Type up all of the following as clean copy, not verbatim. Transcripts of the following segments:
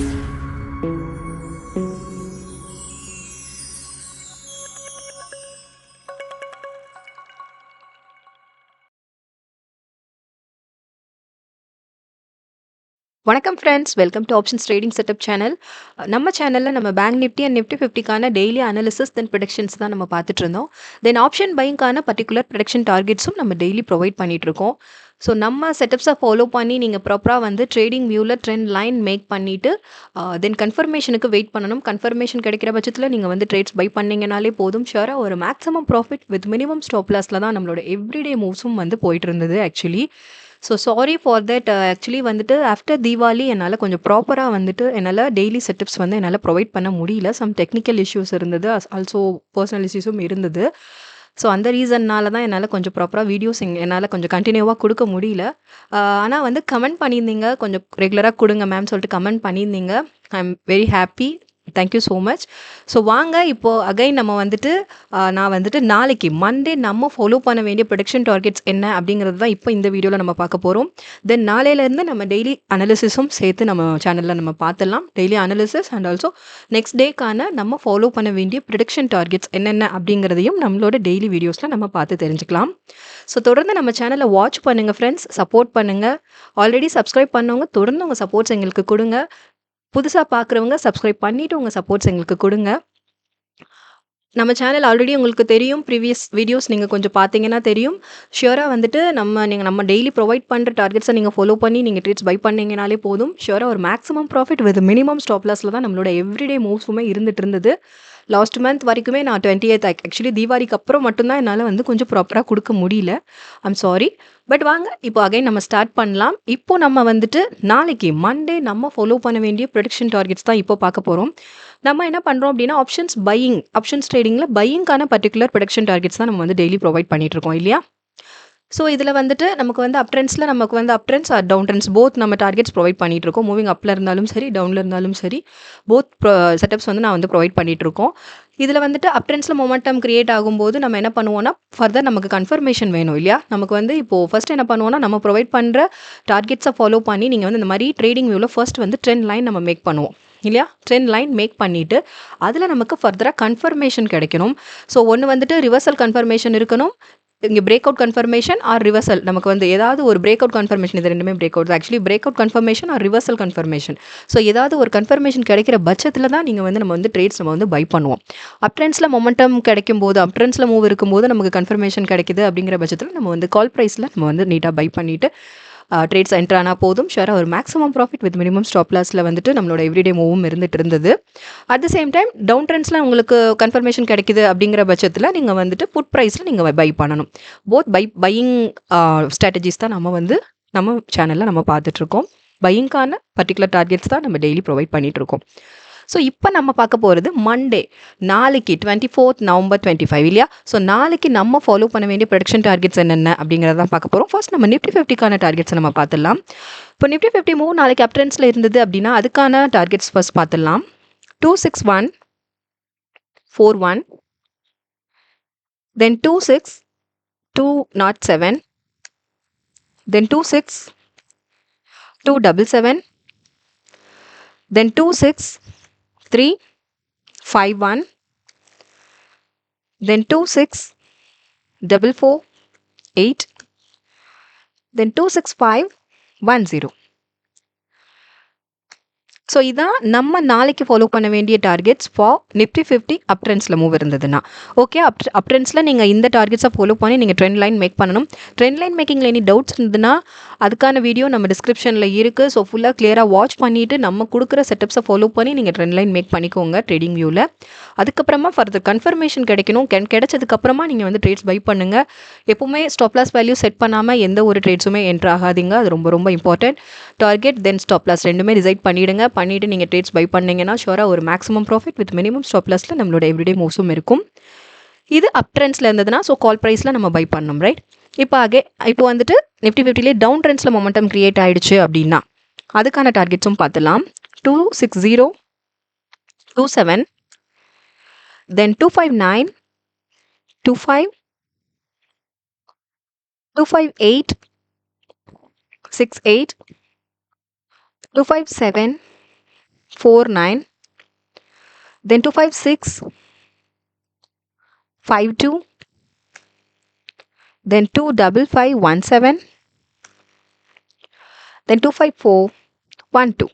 வணக்கம் friends, welcome to options trading setup channel. நம்ம சேனலில் நம்ம பேங்க் நிஃப்டி அண்ட் நிஃப்டி 50க்கான டெய்லி அனாலிசிஸ் தென் ப்ரொடக்ஷன்ஸ் தான் நம்ம பார்த்துட்டு இருந்தோம். தென் ஆப்ஷன் பைங்கான பர்டிகுலர் ப்ரொடக்ஷன் டார்கெட்ஸும் நம்ம டெய்லி ப்ரொவைட் பண்ணிட்டு இருக்கோம். ஸோ நம்ம செட்டப்ஸை ஃபாலோ பண்ணி நீங்கள் ப்ராப்பராக வந்து ட்ரேடிங் வியூவில் ட்ரெண்ட் லைன் மேக் பண்ணிவிட்டு தென் கன்ஃபர்மேஷனுக்கு வெயிட் பண்ணணும். கன்ஃபர்மேஷன் கிடைக்கிற பட்சத்தில் நீங்கள் வந்து ட்ரேட்ஸ் பை பண்ணிங்கனாலே போதும். ஷுவராக ஒரு maximum profit with minimum stop லாஸில் தான் நம்மளோட எவ்ரிடே மூவ்ஸும் வந்து போயிட்டு இருந்தது actually. So sorry for that. Actually வந்துட்டு ஆஃப்டர் தீபாவளி என்னால் கொஞ்சம் ப்ராப்பராக வந்துட்டு என்னால் டெய்லி செட்டப்ஸ் வந்து என்னால் ப்ரொவைட் பண்ண முடியல. சம் டெக்னிக்கல் இஷ்யூஸ் இருந்தது, ஆல்சோ பர்சனல் இஷ்யூஸும் இருந்தது. ஸோ அந்த ரீசன்னால தான் என்னால் கொஞ்சம் ப்ராப்பராக வீடியோஸ் என்னால் கொஞ்சம் கண்டினியூவாக கொடுக்க முடியல. ஆனால் வந்து கமெண்ட் பண்ணியிருந்தீங்க, கொஞ்சம் ரெகுலராக கொடுங்க மேம் சொல்லிட்டு கமெண்ட் பண்ணியிருந்தீங்க. I am very happy. Thank you so much. So வாங்க இப்போது அகைன் நம்ம வந்துட்டு நான் வந்துட்டு நாளைக்கு மண்டே நம்ம ஃபாலோ பண்ண வேண்டிய ப்ரொடக்ஷன் டார்கெட்ஸ் என்ன அப்படிங்கிறது தான் இப்போ இந்த வீடியோவில் நம்ம பார்க்க போகிறோம். தென் நாளையிலேருந்து நம்ம டெய்லி அனாலிசிஸும் சேர்த்து நம்ம சேனலில் நம்ம பார்த்துடலாம். Daily analysis and also next டேக்கான நம்ம ஃபாலோ பண்ண வேண்டிய ப்ரொடக்ஷன் டார்கெட்ஸ் என்னென்ன அப்படிங்கிறதையும் நம்மளோட டெய்லி வீடியோஸில் நம்ம பார்த்து தெரிஞ்சுக்கலாம். ஸோ தொடர்ந்து நம்ம சேனலை வாட்ச் பண்ணுங்கள் ஃப்ரெண்ட்ஸ், சப்போர்ட் பண்ணுங்கள். ஆல்ரெடி சப்ஸ்கிரைப் பண்ணவங்க தொடர்ந்து உங்கள் சப்போர்ட்ஸ் எங்களுக்கு கொடுங்க. புதுசாக பார்க்குறவங்க சப்ஸ்கிரைப் பண்ணிவிட்டு உங்கள் சப்போர்ட்ஸ் எங்களுக்கு கொடுங்க. நம்ம சேனல் ஆல்ரெடி உங்களுக்கு தெரியும், ப்ரீவியஸ் வீடியோஸ் நீங்கள் கொஞ்சம் பார்த்தீங்கன்னா தெரியும். ஷியோராக வந்துட்டு நம்ம டெய்லி ப்ரொவைட் பண்ணுற டார்கெட்ஸை நீங்கள் ஃபாலோ பண்ணி நீங்கள் ட்ரேட்ஸ் பை பண்ணிங்கனாலே போதும். ஷியோராக ஒரு maximum profit with minimum stop லாஸில் தான் நம்மளோட எவ்ரிடே மூவ்ஸுமே இருந்துட்டு இருந்தது. லாஸ்ட் மந்த் வரைக்குமே நான் 28th ஆக்சுவலி தீபாவளிக்கு அப்புறம் மட்டும்தான் என்னால் வந்து கொஞ்சம் ப்ராப்பராக கொடுக்க முடியல. I'm sorry. பட் வாங்க இப்போ அகைன் நம்ம ஸ்டார்ட் பண்ணலாம். இப்போ நம்ம வந்துட்டு நாளைக்கு மண்டே நம்ம ஃபாலோ பண்ண வேண்டிய ப்ரொடக்ஷன் டார்கெட்ஸ் தான் இப்போ பார்க்க போகிறோம். நம்ம என்ன பண்ணுறோம் அப்படின்னா ஆப்ஷன்ஸ் ட்ரேடிங்கில் பையிங்கான பர்டிகுலர் ப்ரொடக்ஷன் டார்கெட்ஸ் தான் நம்ம வந்து டெய்லி ப்ரொவைட் பண்ணிட்டு இருக்கோம் இல்லையா? ஸோ இதில் வந்துட்டு நமக்கு வந்து up trends or down trends both நம்ம டார்கெட்ஸ் ப்ரொவைட் பண்ணிட்டு இருக்கோம். மூவிங் அப்பில் இருந்தாலும் சரி, டவுனில் இருந்தாலும் சரி, போத் செட்டப்ஸ் வந்து நான் வந்து ப்ரொவைட் பண்ணிட்டு இருக்கோம். இதில் வந்துட்டு அப் ட்ரெண்ட்ஸில் மொமெண்டம் கிரியேட் ஆகும்போது நம்ம என்ன பண்ணுவோம்னா ஃபர்தர் நமக்கு கன்ஃபர்மேஷன் வேணும் இல்லையா? நமக்கு வந்து இப்போது ஃபர்ஸ்ட் என்ன பண்ணுவோம்னா நம்ம ப்ரொவைட் பண்ணுற டார்கெட்ஸை ஃபாலோ பண்ணி நீங்கள் வந்து இந்த மாதிரி ட்ரேடிங் வியூவில் ஃபர்ஸ்ட் வந்து ட்ரெண்ட் லைன் நம்ம மேக் பண்ணுவோம் இல்லையா? ட்ரெண்ட் லைன் மேக் பண்ணிவிட்டு அதில் நமக்கு ஃபர்தராக கன்ஃபர்மேஷன் கிடைக்கணும். ஸோ ஒன்று வந்துட்டு ரிவர்சல் கன்ஃபர்மேஷன் இருக்கணும். இங்கே break out confirmation or reversal, நமக்கு வந்து ஏதாவது ஒரு பிரேக் அவுட் கன்ஃபர்மேஷன், இது ரெண்டுமே break out actually break out confirmation or reversal confirmation. So ஏதாவது ஒரு கன்ஃபர்மேஷன் கிடைக்கிற பட்சத்தில் தான் நீங்கள் வந்து நம்ம வந்து ட்ரேட்ஸ் நம்ம வந்து பை பண்ணுவோம். அப் ட்ரெண்ட்ஸில் மொமெண்டம் கிடைக்கும் போது, அப் ட்ரெண்ட்ஸில் மூவ் இருக்கும்போது நமக்கு கன்ஃபர்மேஷன் கிடைக்குது அப்படிங்கிற பட்சத்தில் நம்ம வந்து கால் ப்ரைஸில் நம்ம வந்து நீட்டாக பை பண்ணிவிட்டு ட்ரேட்ஸ் என்ட்ரு ஆனால் போதும். ஷுவராக ஒரு maximum profit with minimum stop லாஸில் வந்துட்டு நம்மளோட எவ்ரிடே மூவும் இருந்துட்டு இருந்தது. At the same time down ட்ரெண்ட்ஸில் உங்களுக்கு கன்ஃபர்மேஷன் கிடைக்குது அப்படிங்கிற பட்சத்தில் நீங்கள் வந்துட்டு புட் ப்ரைஸில் நீங்கள் பை பண்ணணும். போத் பையிங் ஸ்ட்ராட்டஜிஸ் தான் நம்ம சேனலில் நம்ம பார்த்துட்ருக்கோம். பையிங்கான பர்டிகுலர் டார்கெட்ஸ் தான் நம்ம டெய்லி ப்ரொவைட் பண்ணிகிட்ருக்கோம். ஸோ இப்போ நம்ம பார்க்க போகிறது மண்டே, நாளைக்கு 24th November 25 இல்லையா? ஸோ நாளைக்கு நம்ம ஃபாலோ பண்ண வேண்டிய ப்ரொடக்ஷன் டார்கெட்ஸ் என்னென்ன அப்படிங்கிறதான் பார்க்க போகிறோம். ஃபர்ஸ்ட் நம்ம நிஃப்டி 50க்கான டார்கெட்ஸை நம்ம பார்த்துடலாம். இப்போ நிஃப்டி 50 மூவ் நாளைக்கு அப் ட்ரெண்ட்ஸில் இருந்தது அப்படின்னா அதுக்கான டார்கெட்ஸ் ஃபர்ஸ்ட் பார்த்துடலாம். 26141, then 26207, then 26277, then 26351, then 26448, then 26510. So இதான் நம்ம நாளைக்கு ஃபாலோ பண்ண வேண்டிய டார்கெட்ஸ் ஃபார் நிஃப்டி 50 அப் ட்ரெண்ட்ஸில் மூவ் இருந்ததுன்னா. ஓகே, அப் ட்ரெண்ட்ஸில் நீங்கள் இந்த டார்கெட்ஸை ஃபாலோ பண்ணி நீங்கள் ட்ரெண்ட் லைன் மேக் பண்ணணும். ட்ரெண்ட் லைன் மேக்கிங்கில் எனி டவுட்ஸ் இருந்ததுன்னா அதுக்கான வீடியோ நம்ம டிஸ்கிரிப்ஷனில் இருக்குது. ஸோ ஃபுல்லாக கிளியராக வாட்ச் பண்ணிவிட்டு நம்ம கொடுக்குற செட்டப்ஸை ஃபாலோ பண்ணி நீங்கள் ட்ரெண்ட் லைன் மேக் பண்ணிக்கோங்க ட்ரேடிங் வியூவில். அதுக்கப்புறமா ஃபர்தர் கன்ஃபர்மேஷன் கிடைக்கணும். கிடைச்சதுக்கப்புறமா நீங்கள் வந்து ட்ரேட்ஸ் பை பண்ணுங்கள். எப்போவுமே ஸ்டாப் லாஸ் வேல்யூ செட் பண்ணாமல் எந்த ஒரு ட்ரேட்ஸுமே என்ட்ரு ஆகாதீங்க. அது ரொம்ப ரொம்ப important. Target then stop loss ரெண்டுமே டிசைட் பண்ணிவிட்டு நீங்கள் ட்ரேட்ஸ் பை பண்ணிங்கன்னா ஷுவராக ஒரு maximum profit with minimum stop லாஸில் நம்மளோட எவ்ரிடே மூவ்ஸும் இருக்கும். இது அப் ட்ரெண்ட்ஸில் இருந்ததுன்னா ஸோ கால் ப்ரைஸில் நம்ம பை பண்ணணும், ரைட்? இப்போ வந்துட்டு நிஃப்டி 50லே டவுன் ட்ரெண்ட்ஸில் மொமெண்டம் கிரியேட் ஆகிடுச்சு அப்படின்னா அதுக்கான டார்கெட்ஸும் பார்த்துலாம். 26027, தென் 259, 25, 258, 68, 257, 49, then 256, 52, then 25517, then 254, 12.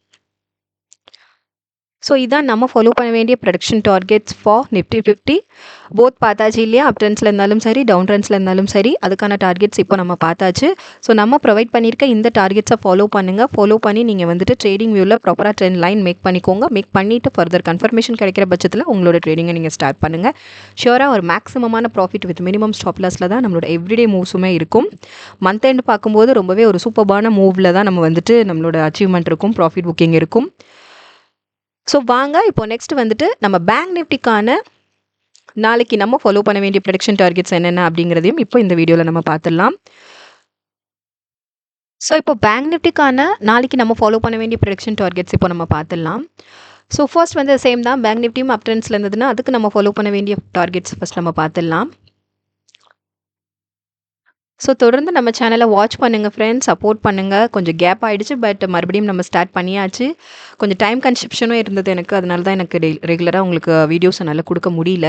ஸோ இதான் நம்ம ஃபாலோ பண்ண வேண்டிய production targets for Nifty 50. Both பார்த்தாச்சு இல்லையா? அப் ட்ரெண்ட்ஸில் இருந்தாலும் சரி, டவுன் ட்ரெண்ட்ஸில் இருந்தாலும் சரி, அதுக்கான டார்கெட்ஸ் இப்போ நம்ம பார்த்தாச்சு. ஸோ நம்ம ப்ரொவைட் பண்ணியிருக்க இந்த டார்கெட்ஸை ஃபாலோ பண்ணுங்கள். ஃபாலோ பண்ணி நீங்கள் வந்துட்டு ட்ரேடிங் வியூவில் ப்ராப்பராக ட்ரெண்ட் லைன் மேக் பண்ணிக்கோங்க. மேக் பண்ணிவிட்டு ஃபர்தர் கன்ஃபர்மேஷன் கிடைக்கிற பட்சத்தில் உங்களோட ட்ரேடிங்கை நீங்கள் ஸ்டார்ட் பண்ணுங்கள். ஷியோராக ஒரு மேக்ஸிமமான ப்ராஃபிட் வித் மினிமம் ஸ்டாப் லாஸில் தான் நம்மளோட எவ்ரிடே மூவ்ஸுமே இருக்கும். மந்த் எண்ட் பார்க்கும்போது ரொம்பவே ஒரு சூப்பர்பான மூவில் தான் நம்ம வந்துட்டு நம்மளோட அச்சீவ்மெண்ட் இருக்கும், ப்ராஃபிட் புக்கிங் இருக்கும். ஸோ வாங்க இப்போ நெக்ஸ்ட் வந்துட்டு நம்ம பேங்க் நிஃப்டிக்கான நாளைக்கு நம்ம ஃபாலோ பண்ண வேண்டிய ப்ரொடக்ஷன் டார்கெட்ஸ் என்னென்ன அப்படிங்கிறதையும் இப்போ இந்த வீடியோவில் நம்ம பார்த்துடலாம். ஸோ இப்போ பேங்க் நிஃப்டிக்கான நாளைக்கு நம்ம ஃபாலோ பண்ண வேண்டிய ப்ரொடக்ஷன் டார்கெட்ஸ் இப்போ நம்ம பார்த்துடலாம். ஸோ ஃபர்ஸ்ட் வந்து சேம் தான், பேங்க் நிஃப்டியும் அப் ட்ரெண்ட்ஸில் இருந்ததுன்னா அதுக்கு நம்ம ஃபாலோ பண்ண வேண்டிய டார்கெட்ஸ் ஃபர்ஸ்ட் நம்ம பார்த்துடலாம். ஸோ தொடர்ந்து நம்ம சேனலை வாட்ச் பண்ணுங்கள் ஃப்ரெண்ட்ஸ், சப்போர்ட் பண்ணுங்கள். கொஞ்சம் கேப் ஆகிடுச்சு, பட் மறுபடியும் நம்ம ஸ்டார்ட் பண்ணியாச்சு. கொஞ்சம் டைம் கன்சப்ஷனும் இருந்தது எனக்கு, அதனால தான் எனக்கு ரெகுலராக உங்களுக்கு வீடியோஸ் என்னால் கொடுக்க முடியல.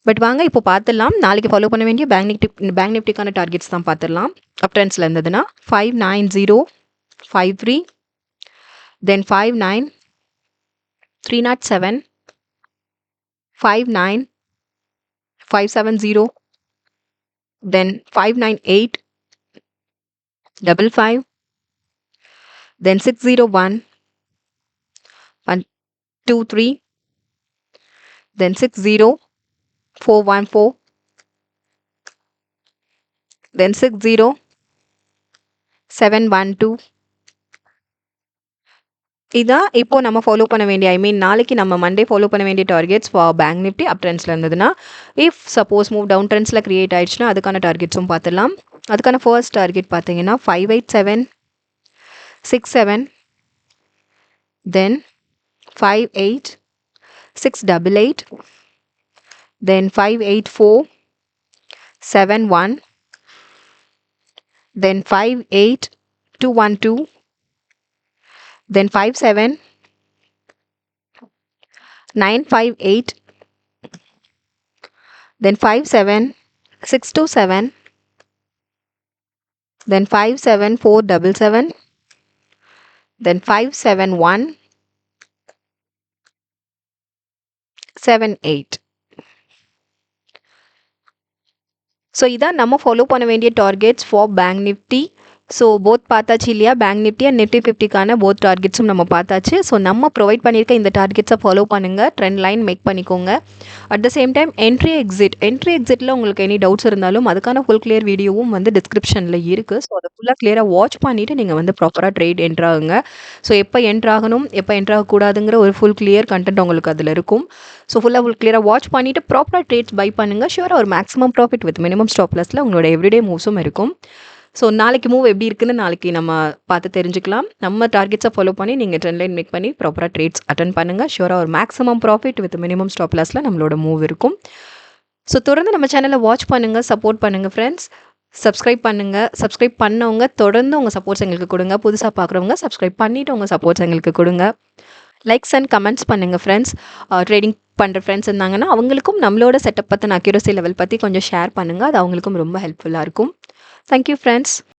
பட் வாங்க இப்போ பார்த்துடலாம். நாளைக்கு ஃபாலோ பண்ண வேண்டிய பேங்க் நிஃப்டிக்கான டார்கெட்ஸ் தான் பார்த்துடலாம். அப் ட்ரெண்ட்ஸில் இருந்ததுன்னா 59053, தென் 59307, 59570, then 59855, then 601, 123, then 60414, then 60712. இதான் இப்போ நம்ம ஃபாலோ பண்ண வேண்டிய, நாளைக்கு நம்ம மண்டே ஃபாலோ பண்ண வேண்டிய targets for bank Nifty up ட்ரெண்ட்ஸில் இருந்ததுன்னா. இஃப் சப்போஸ் மூவ் டவுன் ட்ரெண்ட்ஸில் கிரியேட் ஆயிடுச்சுன்னா அதுக்கான டார்கெட்ஸும் பார்த்துடலாம். அதுக்கான ஃபர்ஸ்ட் டார்கெட் பார்த்தீங்கன்னா 58767, then 58688, then 58471, then 58212, then 57958, then 57627, then 57477, then 57178. So இதான் நம்ம ஃபாலோ பண்ண வேண்டிய targets for bank Nifty. So both பார்த்தாச்சு இல்லையா? பேங்க் நிஃப்டி அண்ட் நிஃப்டி 50க்கான போத் டார்கெட்ஸும் நம்ம பார்த்தாச்சு. ஸோ நம்ம ப்ரொவைட் பண்ணியிருக்க இந்த டார்கெட்ஸை ஃபாலோ பண்ணுங்கள், ட்ரெண்ட் லைன் மேக் பண்ணிக்கோங்க. At the same time entry எக்ஸிட்டில் உங்களுக்கு எனி டவுட்ஸ் இருந்தாலும் அதுக்கான ஃபுல் கிளியர் வீடியோவும் வந்து டிஸ்கிரிப்ஷனில் இருக்குது. ஸோ அதை ஃபுல்லாக கிளியராக வாட்ச் பண்ணிவிட்டு நீங்கள் வந்து ப்ராப்பராக ட்ரேட் என்ட்ராகுங்க. ஸோ எப்போ என்ட்ராகணும், எப்போ என்ட்ராகக்கூடாதுங்கிற ஒரு ஃபுல் கிளியர் கண்டென்ட் உங்களுக்கு அதில் இருக்கும். ஸோ ஃபுல்லாக கிளியராக வாட்ச் பண்ணிவிட்டு ப்ராப்பராக ட்ரேட்ஸ் பை பண்ணுங்கள். ஷியோராக ஒரு maximum profit with minimum stop லாஸில் உங்களோட எவ்ரிடே மூவ்ஸும் இருக்கும். ஸோ நாளைக்கு மூவ் எப்படி இருக்குன்னு நாளைக்கு நம்ம பார்த்து தெரிஞ்சுக்கலாம். நம்ம டார்கெட்ஸை ஃபாலோ பண்ணி நீங்கள் ட்ரெண்ட் லைன் மேக் பண்ணி ப்ராப்பராக ட்ரேட்ஸ் அட்டன் பண்ணுங்கள். ஷியோராக ஒரு maximum profit with minimum stop லாஸில் நம்மளோட மூவ் இருக்கும். ஸோ தொடர்ந்து நம்ம சேனலை வாட்ச் பண்ணுங்கள், சப்போர்ட் பண்ணுங்கள் ஃப்ரெண்ட்ஸ். சப்ஸ்கிரைப் பண்ணுங்கள். சப்ஸ்கிரைப் பண்ணவங்க தொடர்ந்து உங்கள் சப்போர்ட்ஸ் எங்களுக்கு கொடுங்க. புதுசாக பார்க்குறவங்க சப்ஸ்கிரைப் பண்ணிவிட்டு உங்கள் சப்போர்ட்ஸ் எங்களுக்கு கொடுங்க. லைக்ஸ் அண்ட் கமெண்ட்ஸ் பண்ணுங்கள் ஃப்ரெண்ட்ஸ். ட்ரேடிங் பண்ணுற ஃப்ரெண்ட்ஸ் இருந்தாங்கன்னா அவங்களுக்கும் நம்மளோட செட்டப் பற்றின அக்யூரசி லெவல் பற்றி கொஞ்சம் ஷேர் பண்ணுங்கள். அது அவங்களுக்கும் ரொம்ப ஹெல்ப்ஃபுல்லாக இருக்கும். Thank you friends.